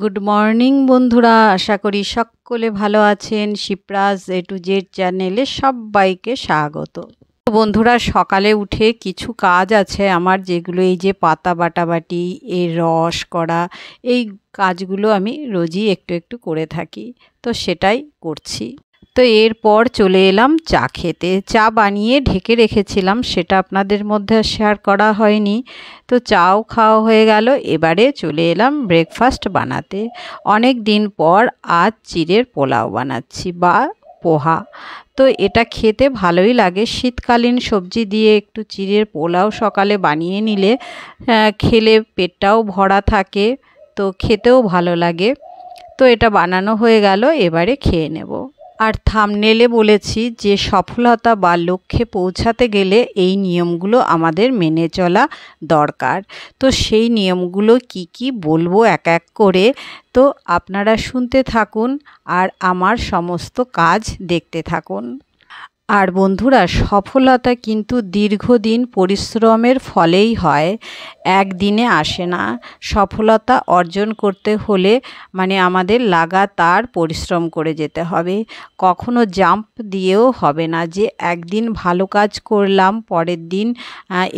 Good morning বন্ধুরা, আশা করি সকলে ভালো আছেন। শিপ্রাজ এ টু জেড চ্যানেলে সবাইকে স্বাগত। বন্ধুরা, সকালে উঠে কিছু কাজ আছে আমার, যেগুলো এই যে পাতা বাটাবাটি, এর রস করা, এই কাজগুলো আমি রোজই একটু একটু করে থাকি, তো সেটাই করছি। তো এরপর চলে এলাম চা খেতে। চা বানিয়ে ঢেকে রেখেছিলাম, সেটা আপনাদের মধ্যে শেয়ার করা হয়নি। তো চাও খাওয়া হয়ে গেল, এবারে চলে এলাম ব্রেকফাস্ট বানাতে। অনেক দিন পর আজ চিড়ের পোলাও বানাচ্ছি বা পোহা। তো এটা খেতে ভালোই লাগে, শীতকালীন সবজি দিয়ে একটু চিড়ের পোলাও সকালে বানিয়ে নিলে খেলে পেটটাও ভরা থাকে, তো খেতেও ভালো লাগে। তো এটা বানানো হয়ে গেল, এবারে খেয়ে নেব। আর থাম্বনেলে বলেছি যে সফলতা বা লক্ষ্যে পৌঁছাতে গেলে এই নিয়মগুলো আমাদের মেনে চলা দরকার। তো সেই নিয়মগুলো কি কি বলবো এক এক করে, তো আপনারা শুনতে থাকুন আর আমার সমস্ত কাজ দেখতে থাকুন। আর বন্ধুরা, সফলতা কিন্তু দীর্ঘদিন পরিশ্রমের ফলেই হয়, একদিনে আসে না। সফলতা অর্জন করতে হলে আমাদের লাগাতার পরিশ্রম করে যেতে হবে। কখনো জাম্প দিয়েও হবে না যে একদিন ভালো কাজ করলাম, পরের দিন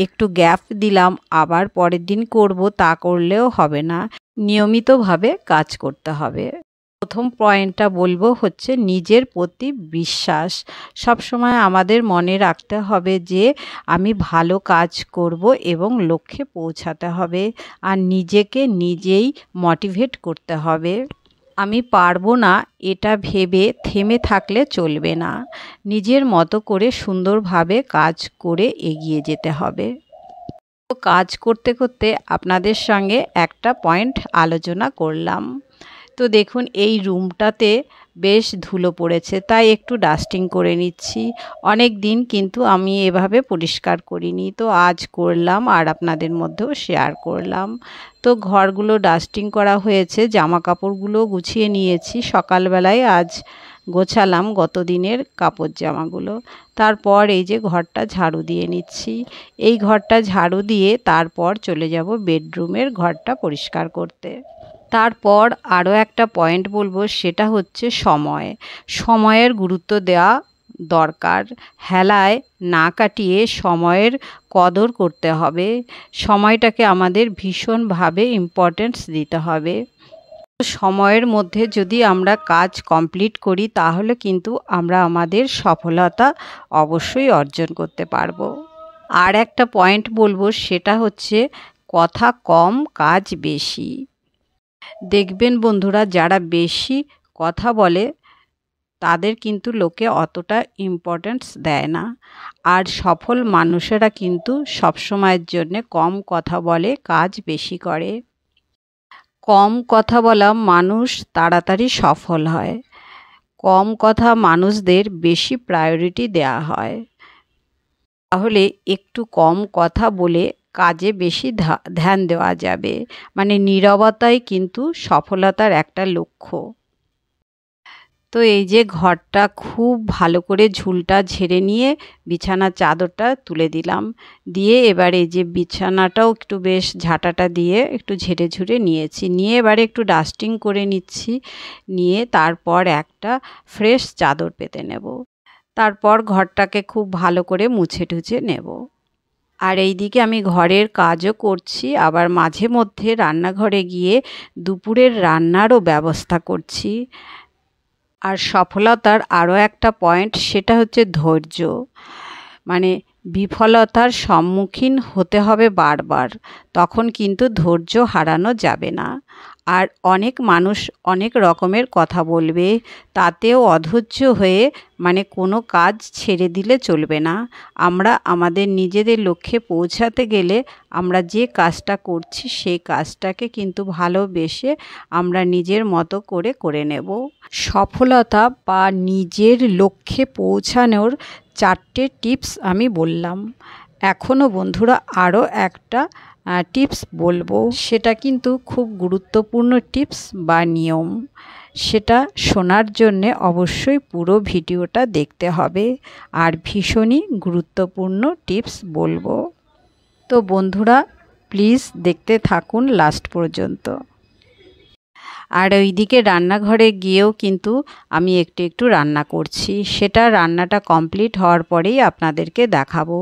একটু গ্যাপ দিলাম, আবার পরের দিন করব, তা করলেও হবে না। নিয়মিতভাবে কাজ করতে হবে। প্রথম পয়েন্টটা বলবো হচ্ছে নিজের প্রতি বিশ্বাস। সবসময় আমাদের মনে রাখতে হবে যে আমি ভালো কাজ করব এবং লক্ষ্যে পৌঁছাতে হবে। আর নিজেকে নিজেই মোটিভেট করতে হবে। আমি পারবো না এটা ভেবে থেমে থাকলে চলবে না। নিজের মতো করে সুন্দরভাবে কাজ করে এগিয়ে যেতে হবে। তো কাজ করতে করতে আপনাদের সঙ্গে একটা পয়েন্ট আলোচনা করলাম। তো দেখুন, এই রুমটাতে বেশ ধুলো পড়েছে, তাই একটু ডাস্টিং করে নিচ্ছি। অনেক দিন কিন্তু আমি এভাবে পরিষ্কার করিনি, তো আজ করলাম আর আপনাদের মধ্যেও শেয়ার করলাম। তো ঘরগুলো ডাস্টিং করা হয়েছে, জামা কাপড়গুলো গুছিয়ে নিয়েছি সকালবেলায়। আজ গোছালাম গত দিনের কাপড় জামাগুলো। তারপর এই যে ঘরটা ঝাড়ু দিয়ে নিচ্ছি। এই ঘরটা ঝাড়ু দিয়ে তারপর চলে যাব বেডরুমের ঘরটা পরিষ্কার করতে। তারপর আরও একটা পয়েন্ট বলবো, সেটা হচ্ছে সময়। সময়ের গুরুত্ব দেওয়া দরকার। হেলায় না কাটিয়ে সময়ের কদর করতে হবে। সময়টাকে আমাদের ভীষণভাবে ইম্পর্টেন্স দিতে হবে। সময়ের মধ্যে যদি আমরা কাজ কমপ্লিট করি, তাহলে কিন্তু আমরা আমাদের সফলতা অবশ্যই অর্জন করতে পারবো। আর একটা পয়েন্ট বলবো, সেটা হচ্ছে কথা কম কাজ বেশি। দেখবেন বন্ধুরা, যারা বেশি কথা বলে তাদের কিন্তু লোকে অতটা ইম্পর্ট্যান্স দেয় না। আর সফল মানুষেরা কিন্তু সবসময়ের জন্যে কম কথা বলে, কাজ বেশি করে। কম কথা বলা মানুষ তাড়াতাড়ি সফল হয়। কম কথা মানুষদের বেশি প্রায়োরিটি দেওয়া হয়। তাহলে একটু কম কথা বলে কাজে বেশি ধ্যান দেওয়া যাবে। নীরবতাই কিন্তু সফলতার একটা লক্ষ্য। তো এই যে ঘরটা খুব ভালো করে ঝুলটা ঝেড়ে নিয়ে বিছানার চাদরটা তুলে দিলাম। দিয়ে এবার এই যে বিছানাটাও একটু বেশ ঝাঁটাটা দিয়ে একটু ঝেড়ে ঝুড়ে নিয়েছি। নিয়ে এবারে একটু ডাস্টিং করে নিচ্ছি। নিয়ে তারপর একটা ফ্রেশ চাদর পেতে নেব। তারপর ঘরটাকে খুব ভালো করে মুছে টুছে নেব। আর এইদিকে আমি ঘরের কাজও করছি, আবার মাঝে মধ্যে রান্নাঘরে গিয়ে দুপুরের রান্নারও ব্যবস্থা করছি। আর সফলতার আরও একটা পয়েন্ট, সেটা হচ্ছে ধৈর্য। বিফলতার সম্মুখীন হতে হবে বারবার, তখন কিন্তু ধৈর্য হারানো যাবে না। আর অনেক মানুষ অনেক রকমের কথা বলবে, তাতেও অধৈর্য হয়ে কোনো কাজ ছেড়ে দিলে চলবে না। আমরা আমাদের নিজেদের লক্ষ্যে পৌঁছাতে গেলে আমরা যে কাজটা করছি সেই কাজটাকে কিন্তু ভালোবেসে আমরা নিজের মতো করে করে নেব। সফলতা বা নিজের লক্ষ্যে পৌঁছানোর 4টে টিপস আমি বললাম। এখনও বন্ধুরা আরও একটা টিপস বলবো, সেটা কিন্তু খুব গুরুত্বপূর্ণ টিপস বা নিয়ম। সেটা শোনার জন্যে অবশ্যই পুরো ভিডিওটা দেখতে হবে। আর ভীষণই গুরুত্বপূর্ণ টিপস বলবো। তো বন্ধুরা, প্লিজ দেখতে থাকুন লাস্ট পর্যন্ত। আর ওইদিকে রান্নাঘরে গিয়েও কিন্তু আমি একটু একটু রান্না করছি। সেটা রান্নাটা কমপ্লিট হওয়ার পরেই আপনাদেরকে দেখাবো।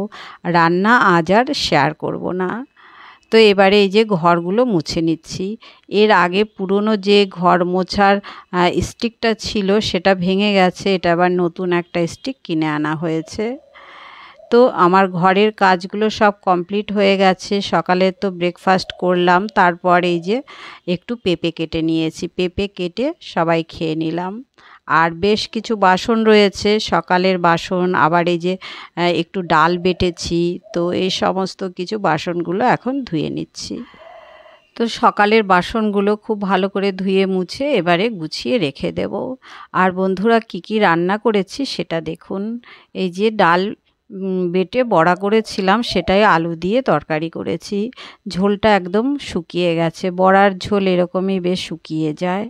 রান্না আজ আর শেয়ার করব না। তো এবারে এই যে ঘরগুলো মুছে নিচ্ছি। এর আগে পুরনো যে ঘর মোছার স্টিকটা ছিল সেটা ভেঙে গেছে, এটা আবার নতুন একটা স্টিক কিনে আনা হয়েছে। তো আমার ঘরের কাজগুলো সব কমপ্লিট হয়ে গেছে। সকালে তো ব্রেকফাস্ট করলাম, তারপর এই যে একটু পেঁপে কেটে নিয়েছি, পেঁপে কেটে সবাই খেয়ে নিলাম। আর বেশ কিছু বাসন রয়েছে, সকালের বাসন, আবার এই যে একটু ডাল বেটেছি, তো এই সমস্ত কিছু বাসনগুলো এখন ধুয়ে নিচ্ছি। তো সকালের বাসনগুলো খুব ভালো করে ধুয়ে মুছে এবারে গুছিয়ে রেখে দেব। আর বন্ধুরা কি কি রান্না করেছি সেটা দেখুন। এই যে ডাল বেটে বড়া করেছিলাম, সেটাই আলু দিয়ে তরকারি করেছি। ঝোলটা একদম শুকিয়ে গেছে, বড়ার ঝোল এরকমই বেশ শুকিয়ে যায়।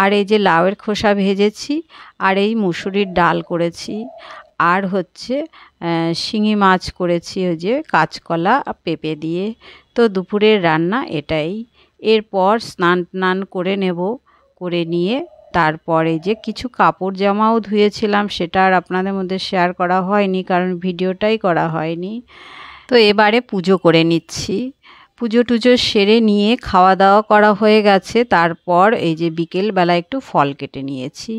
আর এই যে লাউয়ের খোসা ভেজেছি, আর এই মুসুরির ডাল করেছি, আর হচ্ছে শিঙি মাছ করেছি ওই যে কাঁচকলা পেঁপে দিয়ে। তো দুপুরের রান্না এটাই। এরপর স্নান করে নেব, করে নিয়ে তারপরে যে কিছু কাপড় জামাও ধুয়েছিলাম, সেটা আর আপনাদের মধ্যে শেয়ার করা হয়নি কারণ ভিডিওটাই করা হয়নি। তো এবারে পুজো করে নিচ্ছি। পুজো টুজো সেরে নিয়ে খাওয়া দাওয়া করা হয়ে গেছে। তারপর এই যে বিকেলবেলা একটু ফল কেটে নিয়েছি।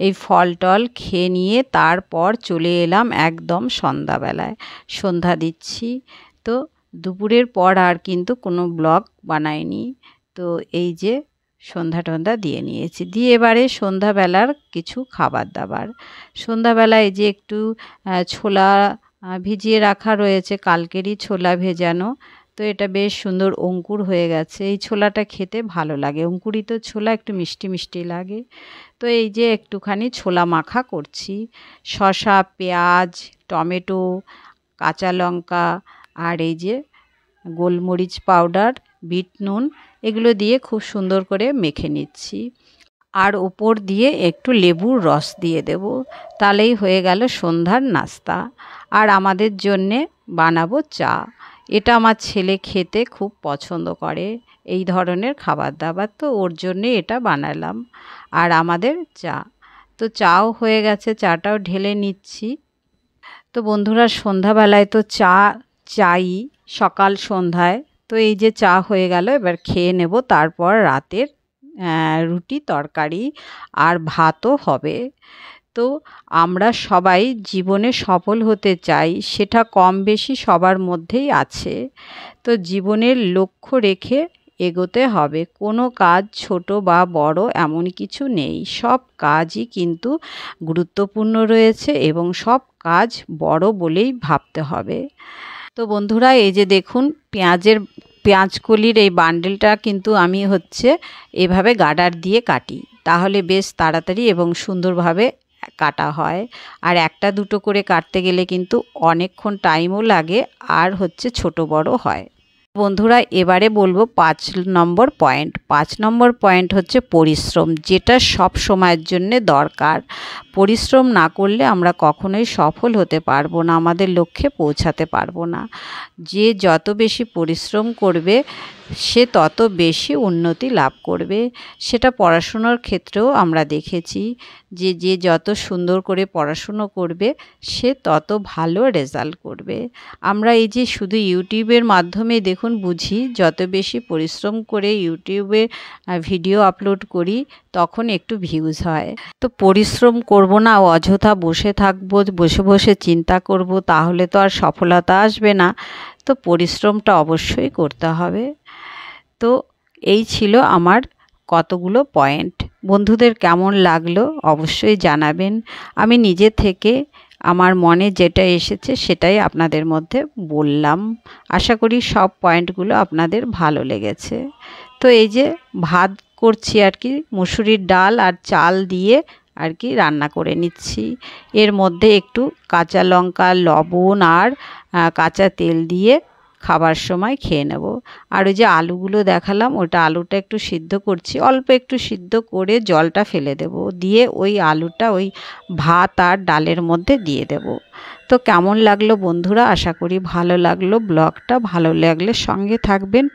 এই ফল টল খেয়ে নিয়ে তারপর চলে এলাম একদম সন্ধ্যাবেলায়, সন্ধ্যা দিচ্ছি। তো দুপুরের পর আর কিন্তু কোনো ব্লগ বানাইনি। তো এই যে সন্ধ্যা টন্ধা দিয়ে নিয়েছি, দিয়ে এবারে সন্ধ্যাবেলার কিছু খাবার দাবার। সন্ধ্যাবেলায় যে একটু ছোলা ভিজিয়ে রাখা রয়েছে, কালকেরই ছোলা ভেজানো। তো এটা বেশ সুন্দর অঙ্কুর হয়ে গেছে, এই ছোলাটা খেতে ভালো লাগে, অঙ্কুরিত ছোলা একটু মিষ্টি মিষ্টি লাগে। তো এই যে একটুখানি ছোলা মাখা করছি, শসা, পেঁয়াজ, টমেটো, কাঁচা লঙ্কা, আর এই যে গোলমরিচ পাউডার, বিট নুন, এগুলো দিয়ে খুব সুন্দর করে মেখে নিচ্ছি। আর ওপর দিয়ে একটু লেবুর রস দিয়ে দেব, তাহলেই হয়ে গেল সন্ধ্যার নাস্তা। আর আমাদের জন্যে বানাবো চা। এটা আমার ছেলে খেতে খুব পছন্দ করে এই ধরনের খাবার দাবার, তো ওর জন্যে এটা বানালাম। আর আমাদের চা, তো চাও হয়ে গেছে, চাটাও ঢেলে নিচ্ছি। তো বন্ধুরা সন্ধ্যাবেলায় তো চাই সকাল সন্ধ্যায়। তো এই যে চা হয়ে গেল, এবার খেয়ে নেব। তারপর রাতের রুটি তরকারি আর ভাতও হবে। তো আমরা সবাই জীবনে সফল হতে চাই, সেটা কম বেশি সবার মধ্যেই আছে। তো জীবনের লক্ষ্য রেখে এগোতে হবে। কোনো কাজ ছোট বা বড় এমন কিছু নেই, সব কাজই কিন্তু গুরুত্বপূর্ণ রয়েছে এবং সব কাজ বড় বলেই ভাবতে হবে। তো বন্ধুরা এই যে দেখুন পেঁয়াজকলির এই বান্ডেলটা কিন্তু আমি হচ্ছে এভাবে গার্ডার দিয়ে কাটি, তাহলে বেশ তাড়াতাড়ি এবং সুন্দরভাবে কাটা হয়। আর একটা দুটো করে কাটতে গেলে কিন্তু অনেকক্ষণ টাইমও লাগে, আর হচ্ছে ছোট বড় হয়। বন্ধুরা এবারে বলবো 5 নম্বর পয়েন্ট। 5 নম্বর পয়েন্ট হচ্ছে পরিশ্রম, যেটা সব সময়ের জন্যে দরকার। পরিশ্রম না করলে আমরা কখনোই সফল হতে পারবো না, আমাদের লক্ষ্যে পৌঁছাতে পারবো না। যে যত বেশি পরিশ্রম করবে সে তত বেশি উন্নতি লাভ করবে। সেটা পড়াশুনোর ক্ষেত্রেও আমরা দেখেছি যে যত সুন্দর করে পড়াশুনো করবে সে তত ভালো রেজাল্ট করবে। আমরা এই যে শুধু ইউটিউবের মাধ্যমে দেখুন বুঝি, যত বেশি পরিশ্রম করে ইউটিউবে ভিডিও আপলোড করি তখন একটু ভিউজ হয়। তো পরিশ্রম করব না, অযথা বসে থাকবো, বসে বসে চিন্তা করব, তাহলে তো আর সফলতা আসবে না। তো পরিশ্রমটা অবশ্যই করতে হবে। তো এই ছিল আমার কতগুলো পয়েন্ট। বন্ধুদের কেমন লাগলো অবশ্যই জানাবেন। আমি নিজে থেকে আমার মনে যেটা এসেছে সেটাই আপনাদের মধ্যে বললাম। আশা করি সব পয়েন্টগুলো আপনাদের ভালো লেগেছে। তো এই যে ভাত করছি আর কি, মুসুরির ডাল আর চাল দিয়ে আর কি রান্না করে নিচ্ছি। এর মধ্যে একটু কাঁচা লঙ্কা, লবণ আর কাঁচা তেল দিয়ে খাবার সময় খেয়ে নেব। আর ওই যে আলুগুলো দেখালাম, ওটা আলুটা একটু সিদ্ধ করছি, অল্প একটু সিদ্ধ করে জলটা ফেলে দেব, দিয়ে ওই আলুটা ওই ভাত আর ডালের মধ্যে দিয়ে দেব। তো কেমন লাগলো বন্ধুরা, আশা করি ভালো লাগলো। ব্লগটা ভালো লাগলে সঙ্গে থাকবেন।